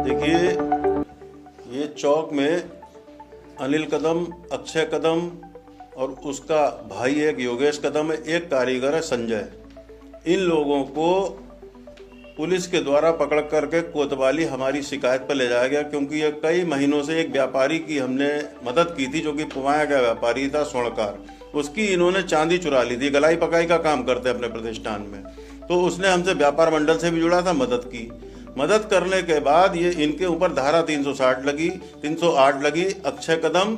देखिए, ये चौक में अनिल कदम, अक्षय कदम और उसका भाई एक योगेश कदम है, एक कारीगर है संजय। इन लोगों को पुलिस के द्वारा पकड़ करके कोतवाली हमारी शिकायत पर ले जाया गया, क्योंकि ये कई महीनों से एक व्यापारी की हमने मदद की थी, जो कि पुमाया गया व्यापारी था स्वर्णकार। उसकी इन्होंने चांदी चुरा ली थी। गलाई पकाई का काम करते अपने प्रतिष्ठान में, तो उसने हमसे व्यापार मंडल से भी जुड़ा था, मदद की। मदद करने के बाद ये इनके ऊपर धारा 360 लगी, 308 लगी अक्षय कदम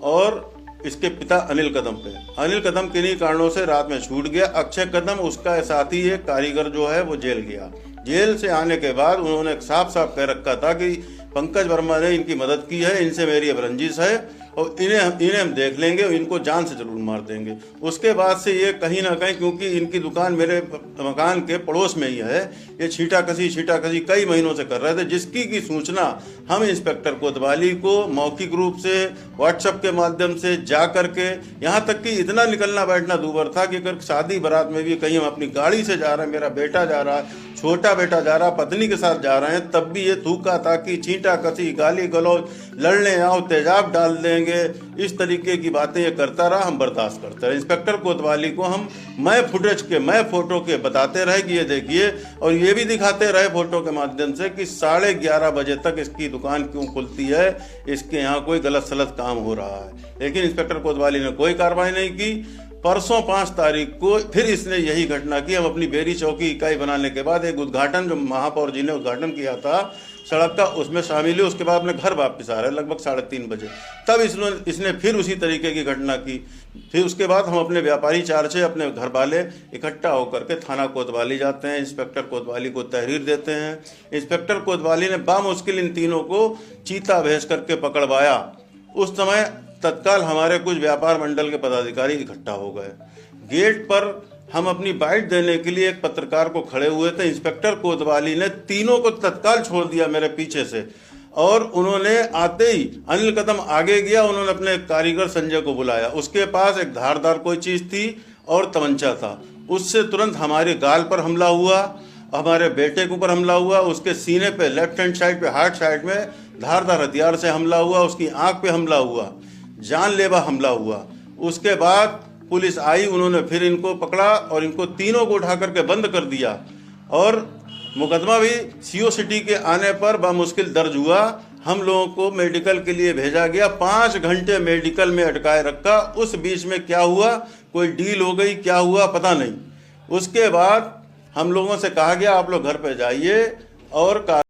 और इसके पिता अनिल कदम पे। अनिल कदम किन्हीं कारणों से रात में छूट गया। अक्षय कदम उसका साथी एक कारीगर जो है वो जेल गया। जेल से आने के बाद उन्होंने साफ साफ कह रखा था कि पंकज वर्मा ने इनकी मदद की है, इनसे मेरी अब रंजिश है और इन्हें हम देख लेंगे और इनको जान से जरूर मार देंगे। उसके बाद से ये कहीं ना कहीं, क्योंकि इनकी दुकान मेरे मकान के पड़ोस में ही है, ये छीटा कसी कई महीनों से कर रहे थे, जिसकी की सूचना हम इंस्पेक्टर कोतवाली को मौखिक रूप से व्हाट्सएप के माध्यम से जा करके, यहाँ तक कि इतना निकलना बैठना दूभर था कि अगर शादी बारात में भी कहीं हम अपनी गाड़ी से जा रहे हैं, मेरा बेटा जा रहा है, छोटा बेटा जा रहा, पत्नी के साथ जा रहे हैं, तब भी ये थूका था कि छींटा कसी, गाली गलौज, लड़ने आओ, तेजाब डाल देंगे, इस तरीके की बातें ये करता रहा। हम बर्दाश्त करते रहे। इंस्पेक्टर कोतवाली को हम मैं फोटो के बताते रहे कि ये देखिए, और ये भी दिखाते रहे फोटो के माध्यम से कि 11:30 बजे तक इसकी दुकान क्यों खुलती है, इसके यहाँ कोई गलत सलत काम हो रहा है। लेकिन इंस्पेक्टर कोतवाली ने कोई कार्रवाई नहीं की। परसों 5 तारीख को फिर इसने यही घटना की। हम अपनी बेरी चौकी इकाई बनाने के बाद एक उद्घाटन, जो महापौर जी ने उद्घाटन किया था सड़क का, उसमें शामिल हुए। उसके बाद अपने घर वापस आ रहे लगभग 3:30 बजे, तब इसने फिर उसी तरीके की घटना की। फिर उसके बाद हम अपने व्यापारी 4 अपने घर वाले इकट्ठा होकर के थाना कोतवाली जाते हैं, इंस्पेक्टर कोतवाली को तहरीर देते हैं। इंस्पेक्टर कोतवाली ने बामुश्किल इन तीनों को चीता भेज करके पकड़वाया। उस समय तत्काल हमारे कुछ व्यापार मंडल के पदाधिकारी इकट्ठा हो गए। गेट पर हम अपनी बाइट देने के लिए एक पत्रकार को खड़े हुए थे। इंस्पेक्टर कोतवाली ने तीनों को तत्काल छोड़ दिया मेरे पीछे से, और उन्होंने आते ही अनिल कदम आगे गया, उन्होंने अपने कारीगर संजय को बुलाया। उसके पास एक धारदार कोई चीज थी और तमंचा था। उससे तुरंत हमारे गाल पर हमला हुआ, हमारे बेटे के ऊपर हमला हुआ, उसके सीने पे, लेफ्ट हैंड साइड पे, हार्ट साइड में धारदार हथियार से हमला हुआ, उसकी आंख पे हमला हुआ, जानलेवा हमला हुआ। उसके बाद पुलिस आई, उन्होंने फिर इनको पकड़ा और इनको तीनों को उठा करके बंद कर दिया, और मुकदमा भी सीओ सिटी के आने पर बामुश्किल दर्ज हुआ। हम लोगों को मेडिकल के लिए भेजा गया। 5 घंटे मेडिकल में अटकाए रखा। उस बीच में क्या हुआ, कोई डील हो गई, क्या हुआ पता नहीं। उसके बाद हम लोगों से कहा गया आप लोग घर पे जाइए और